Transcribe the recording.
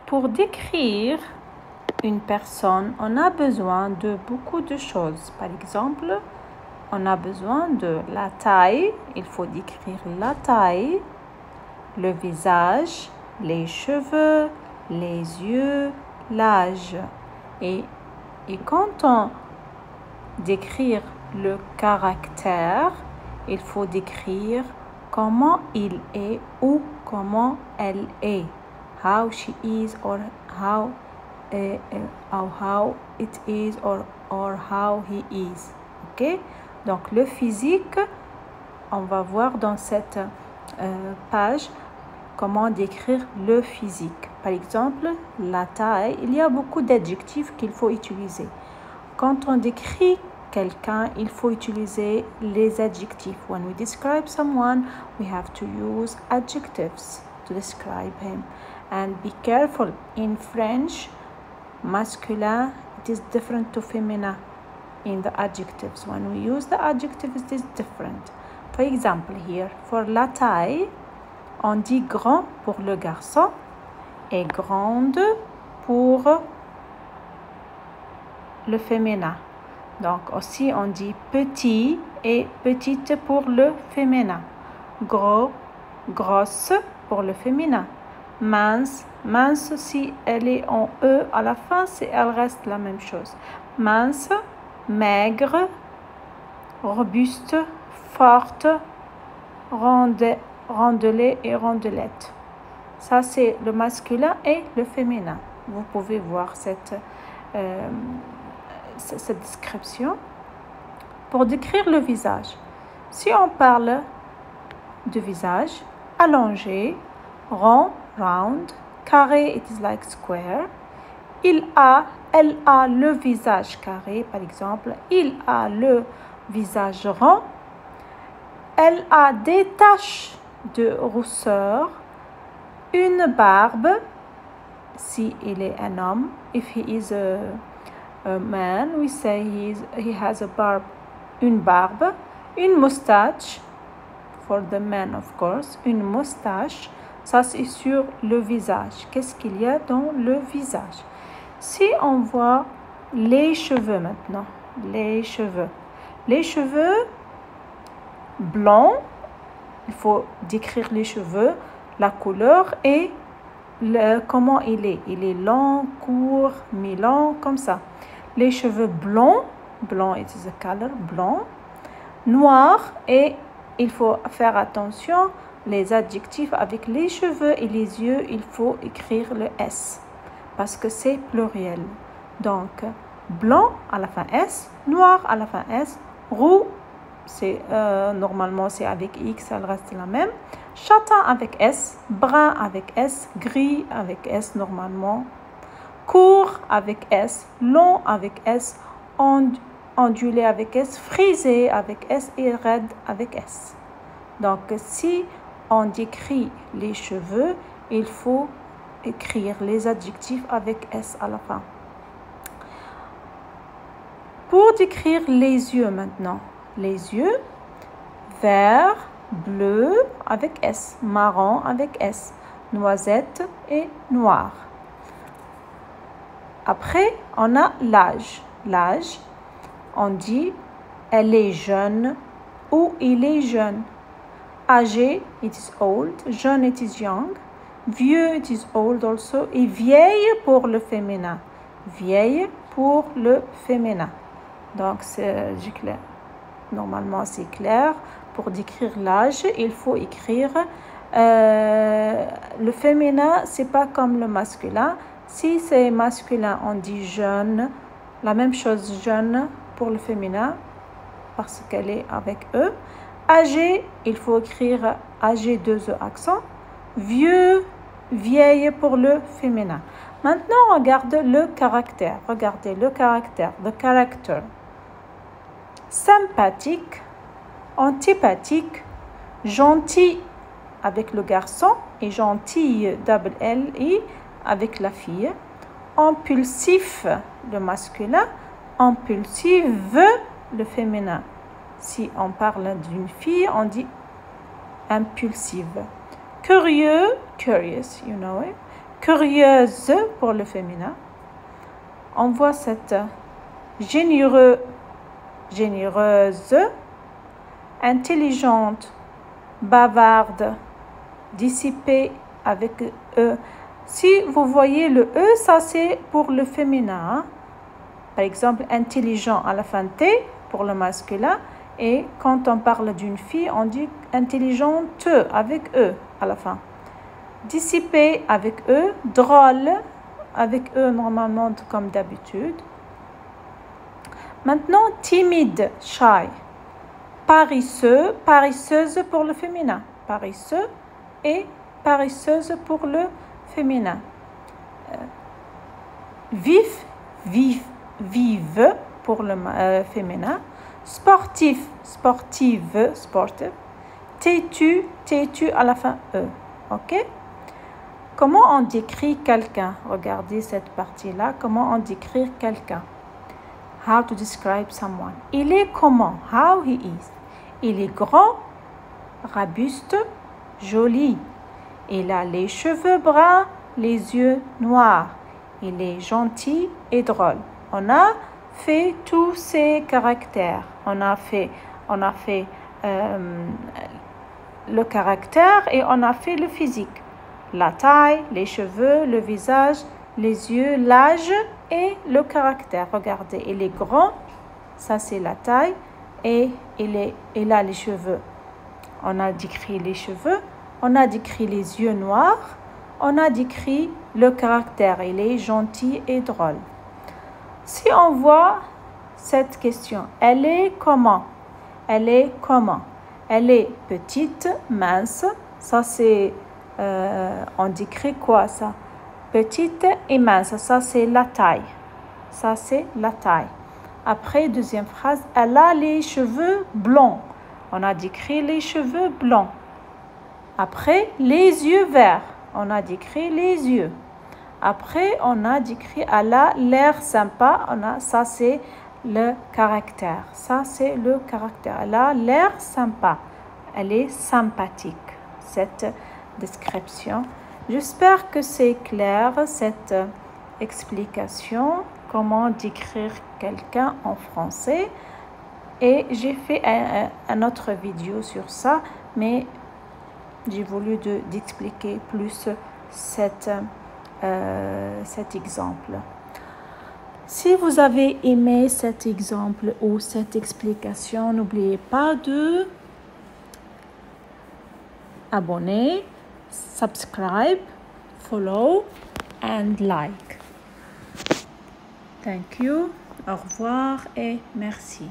Pour décrire une personne, on a besoin de beaucoup de choses. Par exemple, on a besoin de la taille. Il faut décrire la taille, le visage, les cheveux, les yeux, l'âge. Et quand on décrit le caractère, il faut décrire comment il est ou comment elle est. How she is or how it is or how he is. Ok? Donc le physique, on va voir dans cette page comment décrire le physique. Par exemple, la taille, il y a beaucoup d'adjectifs qu'il faut utiliser. Quand on décrit quelqu'un, il faut utiliser les adjectifs. When we describe someone, we have to use adjectives to describe him. And be careful, in French, masculine, it is different to feminine in the adjectives. When we use the adjectives, it is different. For example, here, for la taille, on dit grand pour le garçon et grande pour le féminin. Donc aussi on dit petit et petite pour le féminin. Gros, grosse pour le féminin. Mince, mince si elle est en E à la fin, elle reste la même chose. Mince, maigre, robuste, forte, rondelée et rondelette. Ça c'est le masculin et le féminin. Vous pouvez voir cette description. Pour décrire le visage, si on parle de visage allongé, rond, round, carré, it is like square. Elle a le visage carré, par exemple. Il a le visage rond. Elle a des taches de rousseur, une barbe, si il est un homme. If he is a man, we say he has a barb, une barbe, une moustache, for the man of course, une moustache. Ça c'est sur le visage. Qu'est-ce qu'il y a dans le visage? Si on voit les cheveux maintenant, les cheveux blancs, il faut décrire les cheveux, la couleur et comment il est. Il est long, court, mi-long, comme ça. Les cheveux blancs, blanc it is a color, blanc, noir, et il faut faire attention, les adjectifs avec les cheveux et les yeux, il faut écrire le S, parce que c'est pluriel. Donc, blanc à la fin S, noir à la fin S, roux, c'est normalement c'est avec X, elle reste la même. Châtain avec S, brun avec S, gris avec S normalement, court avec S, long avec S, ondulé avec S, frisé avec S et raide avec S. Donc si on décrit les cheveux, il faut écrire les adjectifs avec S à la fin. Pour décrire les yeux maintenant, les yeux, vert, bleu avec S, marron avec S, noisette et noir. Après, on a l'âge. L'âge, on dit elle est jeune ou il est jeune. Âgé, it is old. Jeune, it is young. Vieux, it is old also. Et vieille pour le féminin. Vieille pour le féminin. Donc, c'est clair. Normalement, c'est clair. Pour décrire l'âge, il faut écrire le féminin, c'est pas comme le masculin. Si c'est masculin, on dit jeune. La même chose, jeune pour le féminin, parce qu'elle est avec eux. Âgé, il faut écrire âgé 2 accent. Vieux, vieille pour le féminin. Maintenant, on regarde le caractère. Regardez le caractère, the character. Sympathique, antipathique, gentil avec le garçon et gentille, double L, I, avec la fille. Impulsif, le masculin. Impulsive, le féminin. Si on parle d'une fille, on dit impulsive. Curieux, curious, you know it. curieuse pour le féminin. On voit cette généreuse, intelligente, bavarde, dissipée avec E. Si vous voyez le E, ça c'est pour le féminin. Par exemple, intelligent à la fin T pour le masculin. Et quand on parle d'une fille, on dit intelligente avec E à la fin. Dissipée avec E, drôle avec E normalement comme d'habitude. Maintenant, timide, shy. Paresseux, paresseuse pour le féminin. Paresseux et paresseuse pour le féminin. Vif, vive pour le féminin. Sportif, sportive, sportive. Têtu, têtu à la fin E. Ok? Comment on décrit quelqu'un? Regardez cette partie-là. Comment on décrit quelqu'un? How to describe someone. Il est comment? How he is. Il est grand, robuste, joli. Il a les cheveux bruns, les yeux noirs. Il est gentil et drôle. On a fait tous ces caractères. On a fait le caractère et on a fait le physique. La taille, les cheveux, le visage, les yeux, l'âge et le caractère. Regardez, il est grand, ça c'est la taille, et il a les cheveux. On a décrit les cheveux, on a décrit les yeux noirs, on a décrit le caractère. Il est gentil et drôle. Si on voit cette question, elle est comment? Elle est comment? Elle est petite, mince, ça c'est, on décrit quoi ça? Petite et mince, ça c'est la taille. Ça c'est la taille. Après, deuxième phrase, elle a les cheveux blonds. On a décrit les cheveux blonds. Après, les yeux verts. On a décrit les yeux. Après, on a décrit, elle a l'air sympa. Ça c'est le caractère. Ça c'est le caractère. Elle a l'air sympa. Elle est sympathique. Cette description. J'espère que c'est clair, cette explication, comment décrire quelqu'un en français. Et j'ai fait une autre vidéo sur ça, mais j'ai voulu d'expliquer plus cet exemple. Si vous avez aimé cet exemple ou cette explication, n'oubliez pas de abonner, subscribe, follow and like. Thank you. Au revoir et merci.